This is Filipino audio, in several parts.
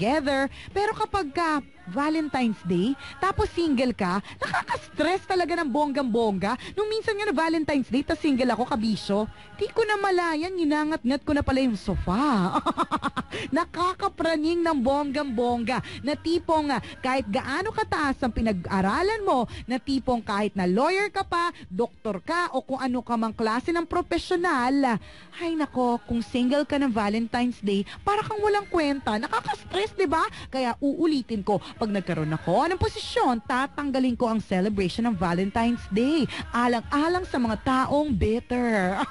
together. Pero kapag Valentine's Day, tapos single ka, nakaka-stress talaga ng bonggang-bongga. Nung minsan nga na Valentine's Day, tas single ako, kabisyo, di ko na malayan, ginangat-ngat ko na pala yung sofa. Nakakapraning ng bonggang-bongga, na tipong kahit gaano kataas ang pinag-aralan mo, na tipong kahit na lawyer ka pa, doktor ka, o kung ano ka mang klase ng profesional, ay nako, kung single ka ng Valentine's Day, para kang walang kwenta, nakaka-stress, diba? Kaya uulitin ko, pag nagkaroon ako ng posisyon, tatanggalin ko ang celebration ng Valentine's Day. Alang-alang sa mga taong bitter.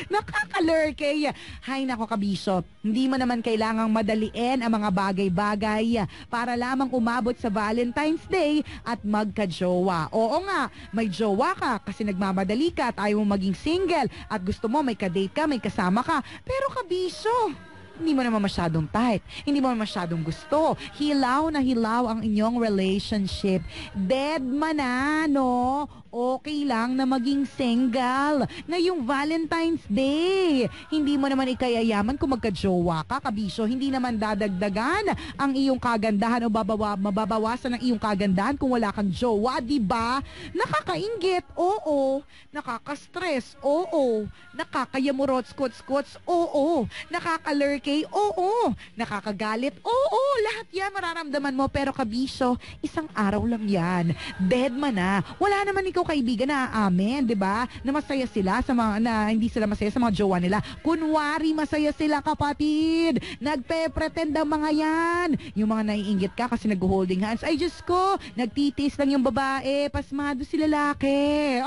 Nakakalurkey. Hay nako kabisyo, hindi mo naman kailangang madaliin ang mga bagay-bagay para lamang umabot sa Valentine's Day at magka-jowa. Oo nga, may jowa ka kasi nagmamadali ka at ayaw mo maging single at gusto mo may ka-date ka, may kasama ka. Pero kabisyo, hindi mo naman masyadong type. Hindi mo naman masyadong gusto. Hilaw na hilaw ang inyong relationship. Dead man na, no? Okay lang na maging single ngayong Valentine's Day. Hindi mo naman ikayayaman kung magka-jowa ka, kabisyo. Hindi naman dadagdagan ang iyong kagandahan o mababawasan ang iyong kagandahan kung wala kang jowa, diba? Nakakainggit, oo. Nakaka-stress, oo. Nakakayamurot-skots-skots, oo. Nakakalurkey, oo. Nakakagalit, oo. Lahat yan mararamdaman mo, pero kabisyo, isang araw lang yan. Dead man na. Wala naman ikaw kaibigan na aamin, 'di ba? Na masaya sila sa mga na hindi sila masaya sa mga jowa nila. Kunwari masaya sila, kapatid. Nagpe-pretend ang mga 'yan. Yung mga naiinggit ka kasi nag-holding hands. Ay Diyos ko, nagtitis lang yung babae, pasmado si lalaki.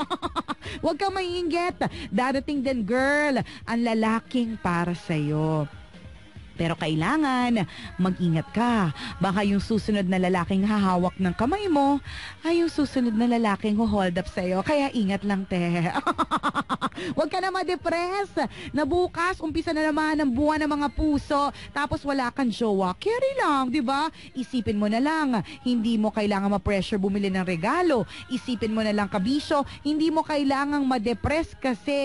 Huwag kang maiinggit. Darating din, girl, ang lalaking para sa'yo. Pero kailangan mag-ingat ka. Baka yung susunod na lalaking hahawak ng kamay mo ay yung susunod na lalaking hold up sa'yo. Kaya ingat lang, te. Huwag ka na ma-depress na bukas, umpisa na naman ang buwan ng mga puso, tapos wala kang jowa. Carry lang, di ba? Isipin mo na lang, hindi mo kailangan ma-pressure bumili ng regalo. Isipin mo na lang, kabisyo, hindi mo kailangang ma-depress kasi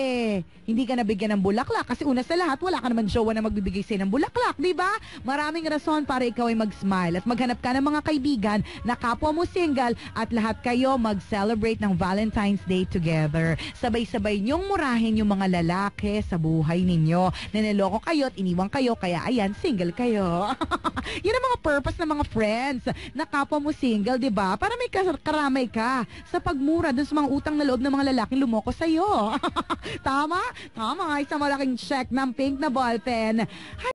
hindi ka nabigyan ng bulaklak. Kasi una sa lahat, wala ka naman jowa na magbibigay sa'yo ng bulaklak. Di ba? Maraming rason para ikaw ay mag-smile at maghanap ka ng mga kaibigan na kapwa mo single at lahat kayo mag-celebrate ng Valentine's Day together. Sabay-sabay niyong murahin yung mga lalaki sa buhay ninyo. Naniloko kayo at iniwang kayo, kaya ayan, single kayo. Yun ang mga purpose ng mga friends na kapwa mo single, di ba? Para may karamay ka sa pagmura dun sa mga utang na loob ng mga lalaking lumoko sa'yo. Tama? Tama. Isang malaking check ng pink na ballpen.